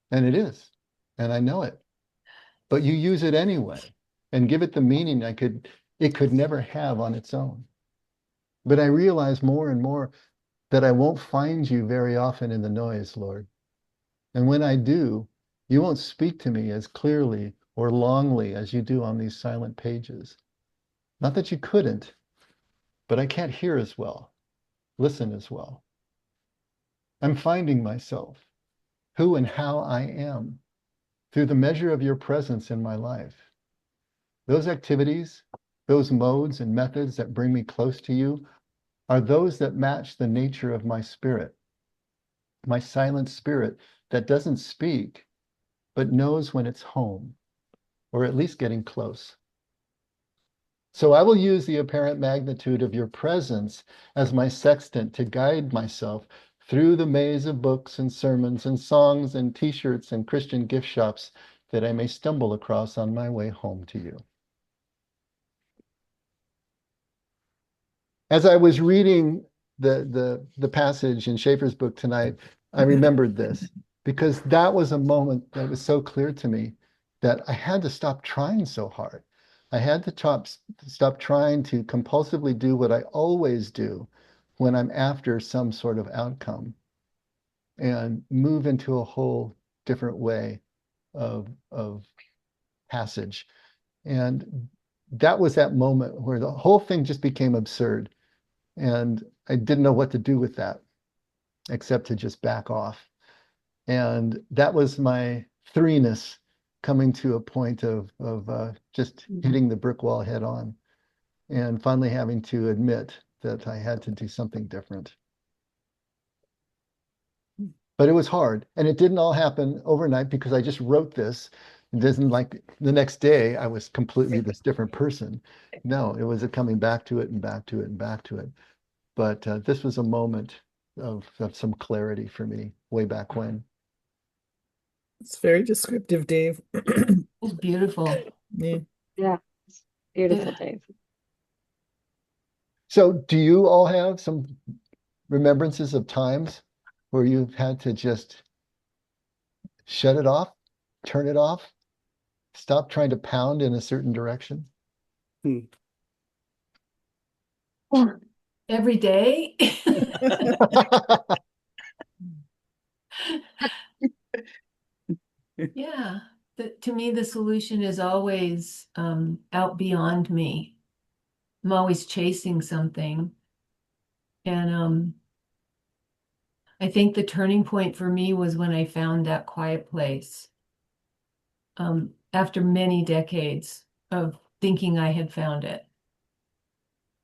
And it is, and I know it. But you use it anyway and give it the meaning it could never have on its own. But I realize more and more that I won't find you very often in the noise, Lord. And when I do, you won't speak to me as clearly or longly as you do on these silent pages. Not that you couldn't, but I can't hear as well, listen as well. I'm finding myself, who and how I am, through the measure of your presence in my life. Those activities, those modes and methods that bring me close to you are those that match the nature of my spirit, my silent spirit that doesn't speak, but knows when it's home, or at least getting close. So I will use the apparent magnitude of your presence as my sextant to guide myself through the maze of books and sermons and songs and t-shirts and Christian gift shops that I may stumble across on my way home to you. As I was reading the passage in Schafer's book tonight, I remembered this because that was a moment that was so clear to me that I had to stop trying so hard. I had to stop trying to compulsively do what I always do when I'm after some sort of outcome and move into a whole different way of passage. And that was that moment where the whole thing just became absurd. And I didn't know what to do with that, except to just back off. And that was my threeness coming to a point of just hitting the brick wall head on and finally having to admit that I had to do something different. But it was hard, and it didn't all happen overnight because I just wrote this. It isn't like the next day I was completely this different person. No, it was a coming back to it and back to it and back to it. But this was a moment of some clarity for me way back when. It's very descriptive, Dave. It's beautiful. Yeah. Yeah, it's beautiful, Dave. So do you all have some remembrances of times where you've had to just shut it off, turn it off, stop trying to pound in a certain direction? Hmm. Every day. Yeah. To me, the solution is always out beyond me. I'm always chasing something. And I think the turning point for me was when I found that quiet place. After many decades of thinking I had found it.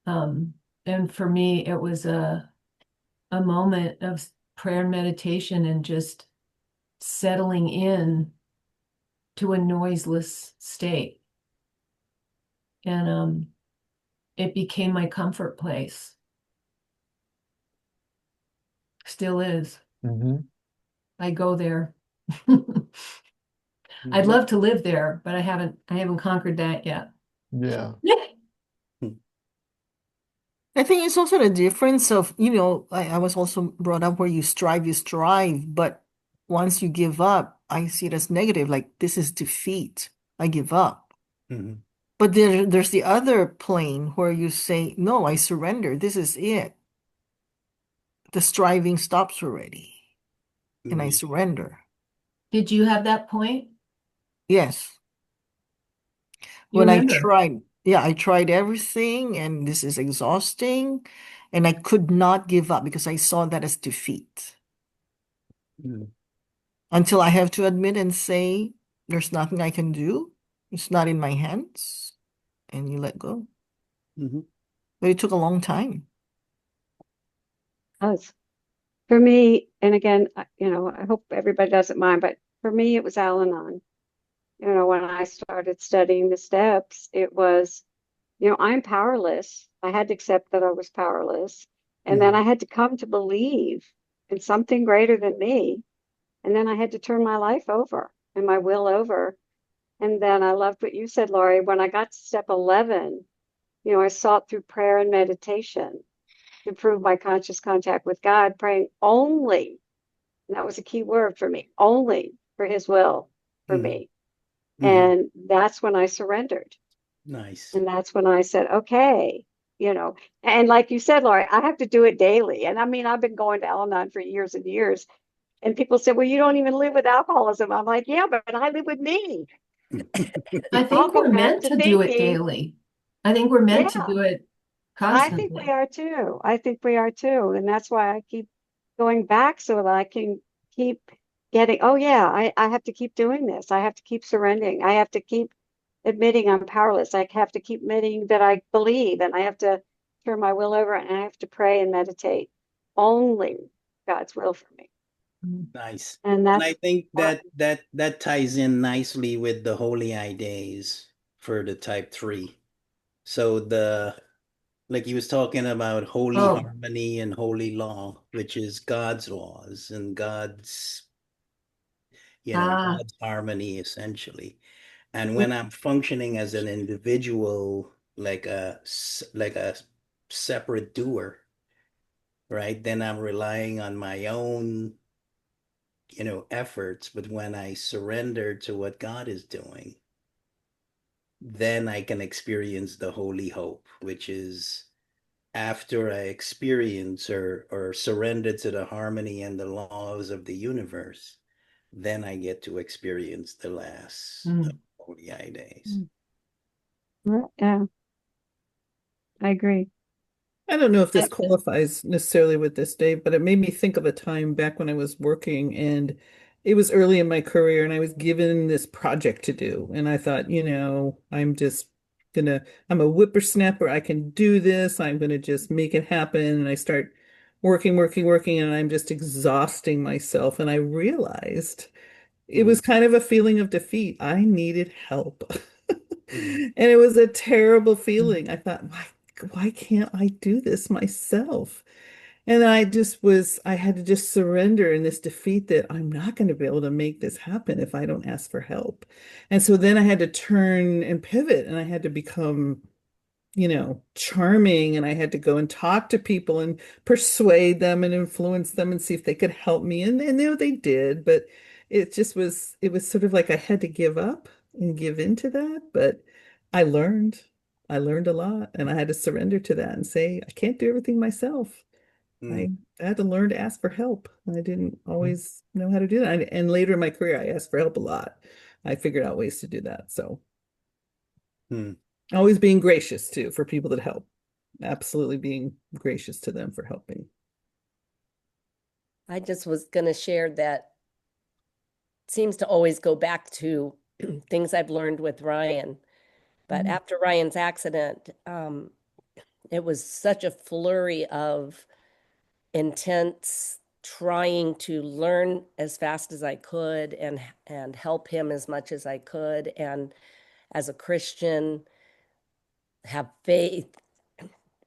And for me, it was a moment of prayer and meditation and just settling in to a noiseless state. And it became my comfort place. Still is. Mhm. I go there. I'd Mhm. love to live there, but I haven't conquered that yet. Yeah. I think it's also the difference of, I was also brought up where you strive, but once you give up, I see it as negative, like this is defeat. I give up. Mhm. But there's the other plane where you say, no, I surrender. This is it. The striving stops already, and I Mhm. surrender. Did you have that point? Yes. You When remember? I tried everything, and this is exhausting, and I could not give up because I saw that as defeat. Mhm. Until I have to admit and say, there's nothing I can do. It's not in my hands. And you let go. Mhm. But it took a long time. Us. For me, and again, I hope everybody doesn't mind, but for me, it was Al-Anon. When I started studying the steps, it was, I'm powerless. I had to accept that I was powerless. And then Mhm. I had to come to believe in something greater than me. And then I had to turn my life over and my will over. And then I loved what you said, Laurie. When I got to step 11, I sought through prayer and meditation to improve my conscious contact with God, praying only, and that was a key word for me, only for his will for Mhm. me. Mhm. And that's when I surrendered. Nice. And that's when I said, okay, and like you said, Laurie, I have to do it daily. And I mean, I've been going to Al-Anon for years and years. And people say, well, you don't even live with alcoholism. I'm like, yeah, but I live with me. I I'll think go we're back meant to to do it thinking, daily. I think we're meant to yeah, do it I think we constantly. are too. I think we are too. And that's why I keep going back so that I can keep getting, oh yeah, I have to keep doing this. I have to keep surrendering. I have to keep admitting I'm powerless. I have to keep admitting that I believe, and I have to turn my will over, and I have to pray and meditate only God's will for me. Nice. And And I that's think what, that ties in nicely with the holy ideas for the type 3. So like he was talking about holy Oh, harmony and holy law, which is God's laws and ah, God's harmony essentially. And when I'm functioning as an individual, like a separate doer, right? Then I'm relying on my own, efforts. But when I surrender to what God is doing, then I can experience the holy hope, which is after I experience or surrender to the harmony and the laws of the universe, then I get to experience the last of mm. holy days. yeah, I agree. I don't know if this And qualifies necessarily with this, Dave, but it made me think of a time back when I was working and it was early in my career and I was given this project to do. And I thought, I'm a whippersnapper. I can do this. I'm gonna just make it happen. And I start working, working, working, and I'm just exhausting myself. And I realized it Mm, was kind of a feeling of defeat. I needed help. mm, And it was a terrible feeling. I thought, why can't I do this myself? And I had to just surrender in this defeat that I'm not going to be able to make this happen if I don't ask for help. And so then I had to turn and pivot and I had to become charming, and I had to go and talk to people and persuade them and influence them and see if they could help me. And they did, but it was sort of like I had to give up and give into that. But I learned. I learned a lot, and I had to surrender to that and say, I can't do everything myself. Mm, I had to learn to ask for help. I didn't always know how to do that. And later in my career, I asked for help a lot. I figured out ways to do that. So mm, always being gracious too for people that help. Absolutely being gracious to them for helping. I just was going to share that seems to always go back to things I've learned with Ryan. But after Ryan's accident, it was such a flurry of intense trying to learn as fast as I could and help him as much as I could. And as a Christian, have faith,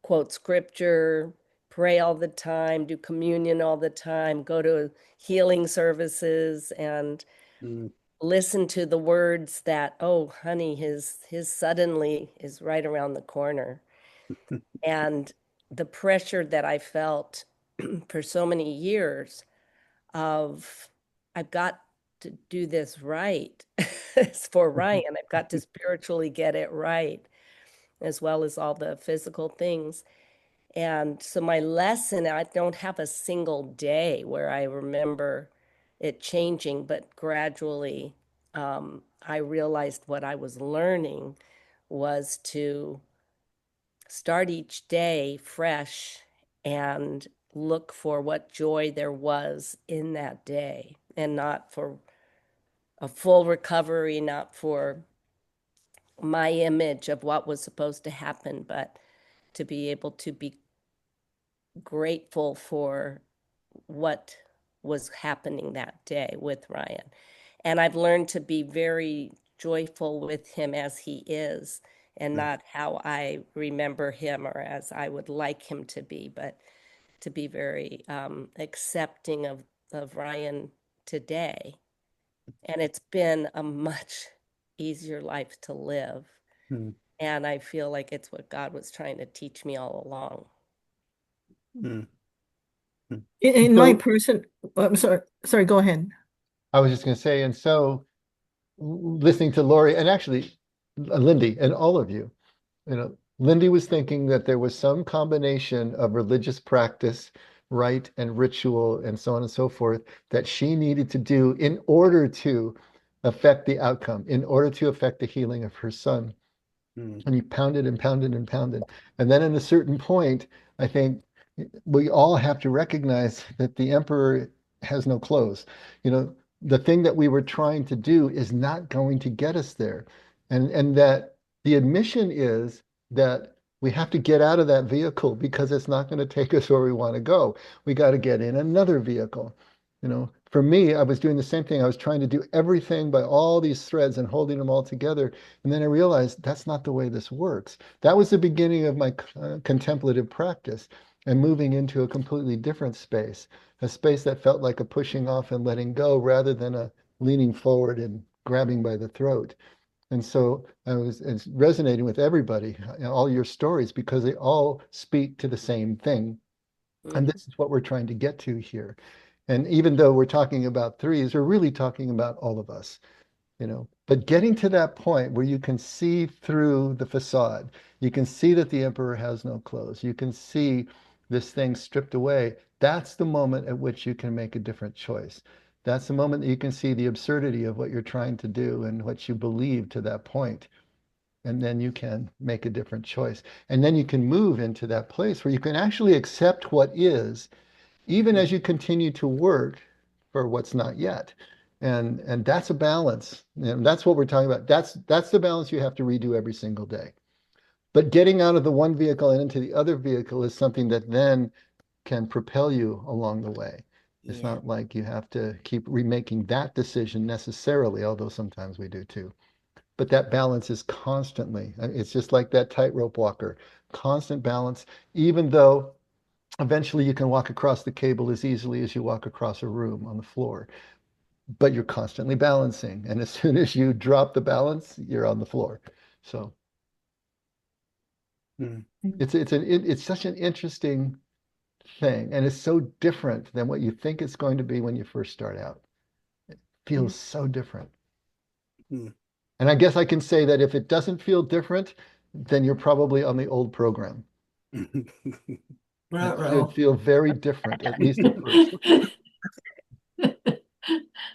quote scripture, pray all the time, do communion all the time, go to healing services and mm, listen to the words that, oh, honey, his suddenly is right around the corner. And the pressure that I felt for so many years of I've got to do this right. It's for Ryan. I've got to spiritually get it right, as well as all the physical things. And so my lesson, I don't have a single day where I remember it changing, but gradually I realized what I was learning was to start each day fresh and look for what joy there was in that day and not for a full recovery, not for my image of what was supposed to happen, but to be able to be grateful for what was happening that day with Ryan. And I've learned to be very joyful with him as he is and mm, not how I remember him or as I would like him to be, but to be very accepting of Ryan today. And it's been a much easier life to live. mm, And I feel like it's what God was trying to teach me all along. mm, mm. In my So person, I'm sorry, go ahead. I was just going to say, and so listening to Lori and actually Lindy and all of you, Lindy was thinking that there was some combination of religious practice, rite and ritual, and so on and so forth that she needed to do in order to affect the outcome, in order to affect the healing of her son. Mm, And he pounded and pounded and pounded. And then at a certain point, I think we all have to recognize that the emperor has no clothes. The thing that we were trying to do is not going to get us there. And that the admission is that we have to get out of that vehicle because it's not going to take us where we want to go. We got to get in another vehicle. For me, I was doing the same thing. I was trying to do everything by all these threads and holding them all together. And then I realized that's not the way this works. That was the beginning of my contemplative practice and moving into a completely different space, a space that felt like a pushing off and letting go rather than a leaning forward and grabbing by the throat. And so it's resonating with everybody, all your stories, because they all speak to the same thing. And Mhm. this is what we're trying to get to here. And even though we're talking about threes, we're really talking about all of us. But getting to that point where you can see through the facade, you can see that the emperor has no clothes, you can see this thing stripped away. That's the moment at which you can make a different choice. That's the moment that you can see the absurdity of what you're trying to do and what you believe to that point. And then you can make a different choice. And then you can move into that place where you can actually accept what is even as you continue to work for what's not yet. And that's a balance. And that's what we're talking about. That's the balance you have to redo every single day. But getting out of the one vehicle and into the other vehicle is something that then can propel you along the way. It's Yeah. not like you have to keep remaking that decision necessarily, although sometimes we do too. But that balance is constantly, it's just like that tightrope walker, constant balance, even though eventually you can walk across the cable as easily as you walk across a room on the floor, but you're constantly balancing. And as soon as you drop the balance, you're on the floor. So Mm. It's such an interesting thing, and it's so different than what you think it's going to be when you first start out. It feels so different. Mm. And I guess I can say that if it doesn't feel different, then you're probably on the old program. It should feel very different, at least at first.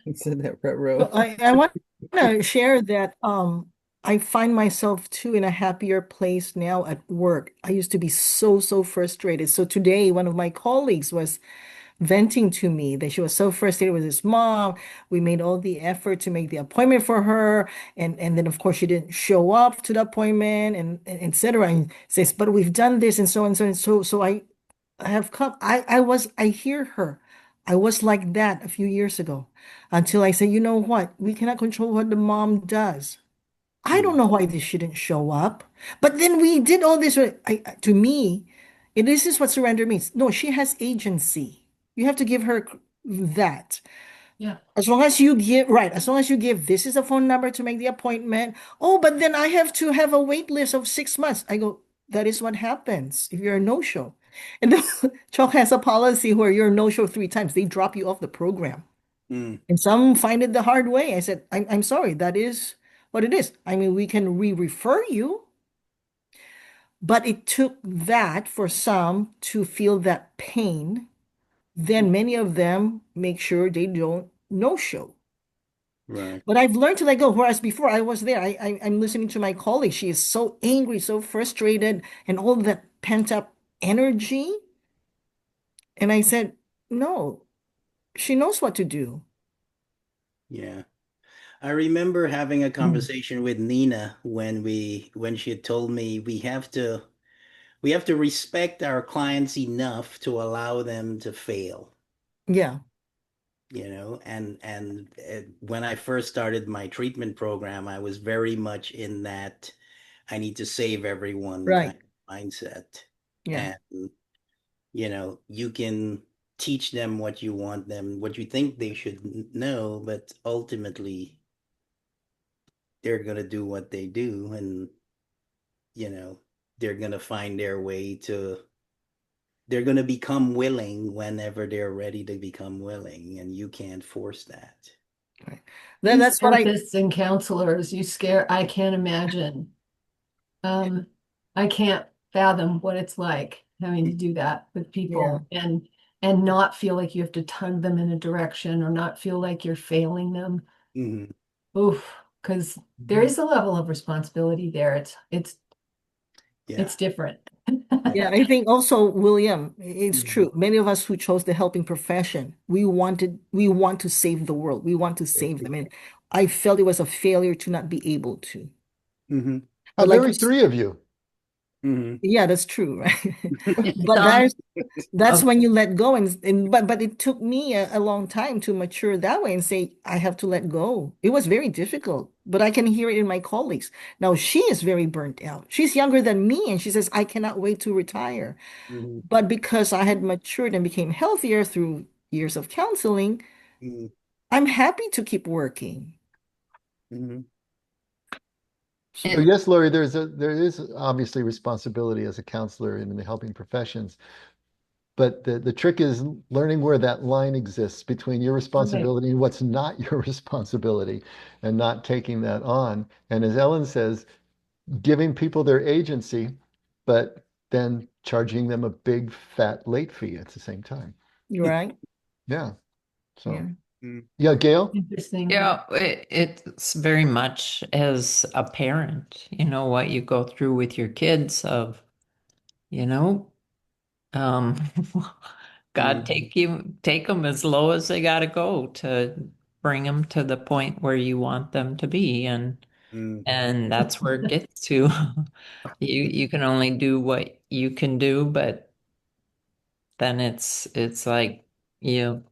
It's in that row. Well, I want to share that I find myself too in a happier place now at work. I used to be so frustrated. So today, one of my colleagues was venting to me that she was so frustrated with his mom. We made all the effort to make the appointment for her, and then of course she didn't show up to the appointment, and etc. And says, but we've done this and so and so and so. So I have come. I hear her. I was like that a few years ago until I said, you know what? We cannot control what the mom does. I don't Mm. know why this shouldn't show up. But then we did all this. To me, this is what surrender means. No, she has agency. You have to give her that. Yeah. As long as you give, right, as long as you give, this is a phone number to make the appointment. Oh, but then I have to have a wait list of 6 months. I go, that is what happens if you're a no-show. And then Chalk has a policy where you're a no-show 3 times, they drop you off the program. Mm. And some find it the hard way. I said, I'm sorry, that is what it is. I mean, we can re-refer you, but it took that for some to feel that pain. Then many of them make sure they don't no-show. Right. But I've learned to let go. Whereas before I was there, I'm listening to my colleague. She is so angry, so frustrated, and all that pent up energy. And I said, no, she knows what to do. Yeah. I remember having a Mm. conversation with Nina when she had told me we have to respect our clients enough to allow them to fail, Yeah, and when I first started my treatment program, I was very much in that I need to save everyone kind right. of mindset. Yeah, And you can teach them what you want them, what you think they should know, but ultimately they're going to do what they do, and you know they're going to find their way to they're going to become willing whenever they're ready to become willing, and you can't force that. right. These That's what I, therapists and counselors, I can't imagine. Um, I can't fathom what it's like having to do that with yeah. people and not feel like you have to tug them in a direction or not feel like you're failing them. Mhm. Oof, because there is a level of responsibility there. It's Yeah. it's different. Yeah, I think also, William, it's Mhm. true. Many of us who chose the helping profession, we want to save the world. We want to save them. And I felt it was a failure to not be able to. Mhm. How But like very you, three of you. Mhm. yeah, that's true, right? It's But on. that's Oh, when you let go, and but it took me a long time to mature that way and say I have to let go. It was very difficult, but I can hear it in my colleagues. Now she is very burnt out. She's younger than me, and she says I cannot wait to retire. Mhm. But because I had matured and became healthier through years of counseling, Mhm. I'm happy to keep working. Mhm. So yes, Lori, there is obviously responsibility as a counselor in the helping professions, but the trick is learning where that line exists between your right. responsibility and what's not your responsibility, and not taking that on. And as Ellen says, giving people their agency, but then charging them a big fat late fee at the same time. You right? Yeah. So Yeah. Mhm. yeah, Gail. Interesting. Yeah, it's very much as a parent, what you go through with your kids of, you know, um, God Mhm. take them as low as they got to go to bring them to the point where you want them to be, Mhm. and that's where it gets to. You can only do what you can do, but then it's like you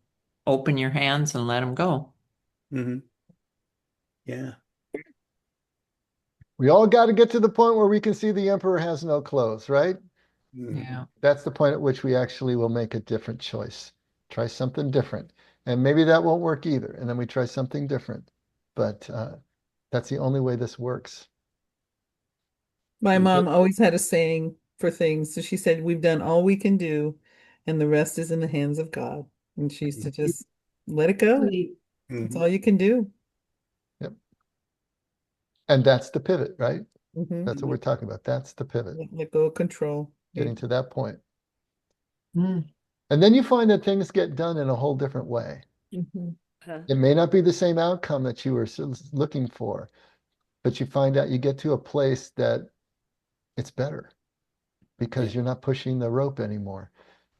open your hands and let them go. Mhm. Yeah. We all got to get to the point where we can see the emperor has no clothes, right? Mhm. Yeah. That's the point at which we actually will make a different choice. Try something different. And maybe that won't work either. And then we try something different. But that's the only way this works. My Mhm. mom always had a saying for things. So she said, we've done all we can do, and the rest is in the hands of God. And she used to just let it go. Sweet. That's Mhm. all you can do. Yep. And that's the pivot, right? Mhm. That's what we're talking about. That's the pivot, Let go of control. getting to that point. Mm. And then you find that things get done in a whole different way. Mhm. It may not be the same outcome that you were looking for, but you find out you get to a place that it's better because Yeah. you're not pushing the rope anymore.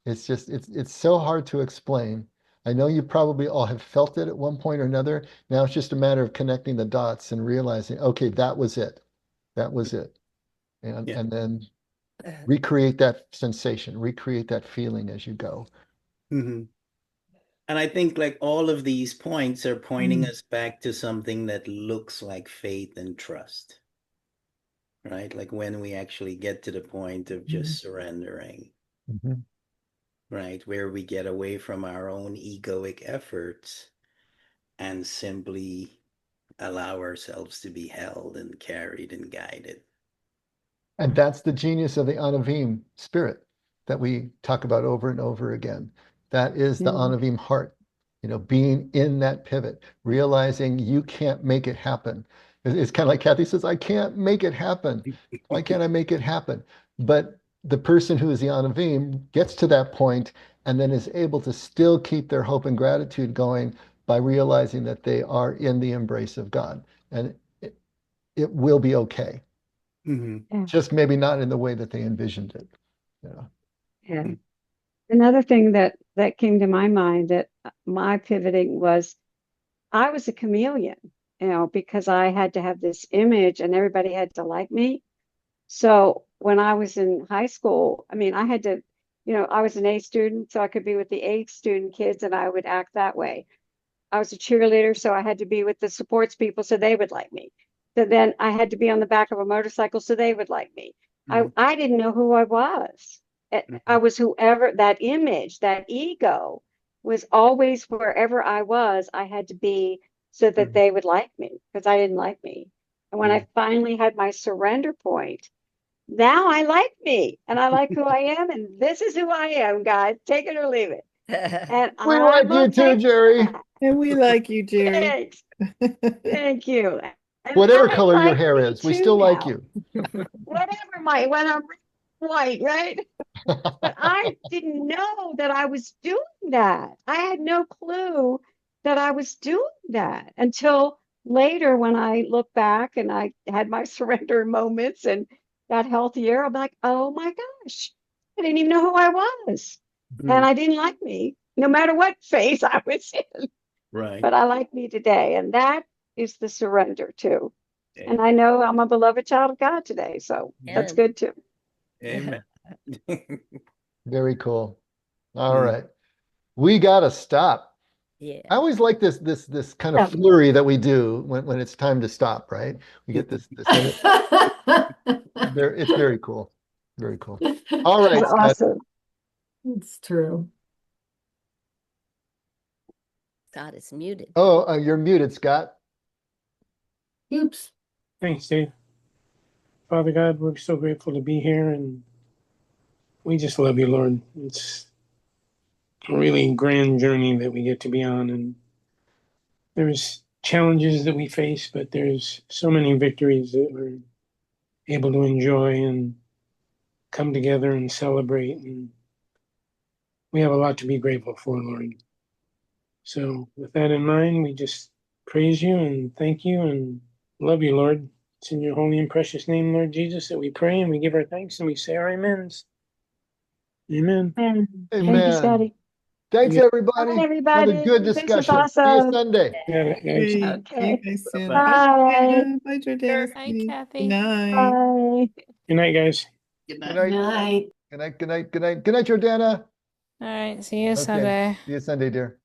It's just it's so hard to explain. I know you probably all have felt it at one point or another. Now it's just a matter of connecting the dots and realizing, okay, that was it. That was it. Yeah. And then recreate that sensation, recreate that feeling as you go. Mhm. And I think like all of these points are pointing Mm. us back to something that looks like faith and trust, right? Like when we actually get to the point of just surrendering, Mhm. right? Where we get away from our own egoic efforts and simply allow ourselves to be held and carried and guided. And that's the genius of the Anavim spirit that we talk about over and over again. That is the Mhm. Anavim heart, being in that pivot, realizing you can't make it happen. It's kind of like Kathy says, I can't make it happen. Why can't I make it happen? But the person who is the Anavim gets to that point and then is able to still keep their hope and gratitude going by realizing that they are in the embrace of God. And it will be okay. Mhm. Yeah. Just maybe not in the way that they envisioned it. Yeah. Yeah. Another thing that came to my mind that my pivoting was I was a chameleon, because I had to have this image and everybody had to like me. So when I was in high school, I mean, I had to, I was an A student, so I could be with the A student kids and I would act that way. I was a cheerleader, so I had to be with the sports people so they would like me. So then I had to be on the back of a motorcycle so they would like me. Mhm. I didn't know who I was. I Mhm. was whoever that image, that ego was always wherever I was, I had to be so that Mhm. they would like me because I didn't like me. And when I Mhm. finally had my surrender point, now I like me and I like who I am. And this is who I am, guys. Take it or leave it. And We I'm like you okay too, with Jerry. that. And we like you, Jerry. Thanks. Thank you. And Whatever I color your like hair me is, we too still like now. you. Whatever when I'm white, right? But I didn't know that I was doing that. I had no clue that I was doing that until later when I look back and I had my surrender moments and got healthier. I'm like, oh my gosh, I didn't even know who I was. And Mhm. I didn't like me, no matter what phase I was in. Right. But I like me today. And that is the surrender too. And Amen. I know I'm a beloved child of God today. So that's And good too. Amen. Very cool. All Mm. right. We gotta stop. yeah. I always like this kind of Yeah. flurry that we do when it's time to stop, right? We get this and it's very cool. Very cool. All This is right, Scott. awesome. It's true. God is muted. Oh, you're muted, Scott. Oops. Thanks, Dave. Father God, we're so grateful to be here, and we just love you, Lord. It's a really grand journey that we get to be on, and there's challenges that we face, but there's so many victories that we're able to enjoy and come together and celebrate, and we have a lot to be grateful for, Lord. So with that in mind, we just praise you and thank you and love you, Lord. It's in your holy and precious name, Lord Jesus, that we pray and we give our thanks and we say our amens. Amen. And thank you, Amen. Scotty. Thanks, You Bye, everybody. Another good everybody. This was discussion. See you awesome. Sunday. got it, guys. Okay. See you Okay. guys soon. Bye-bye. Bye, Bye. Jordana. Bye, Jordana. Hi, Good Kathy. night. Bye. Good night, guys. Good Good night. night. Night. Good night. Good night. Good night. Good night, Jordana. All right, see you Okay. Sunday. See you Sunday, dear.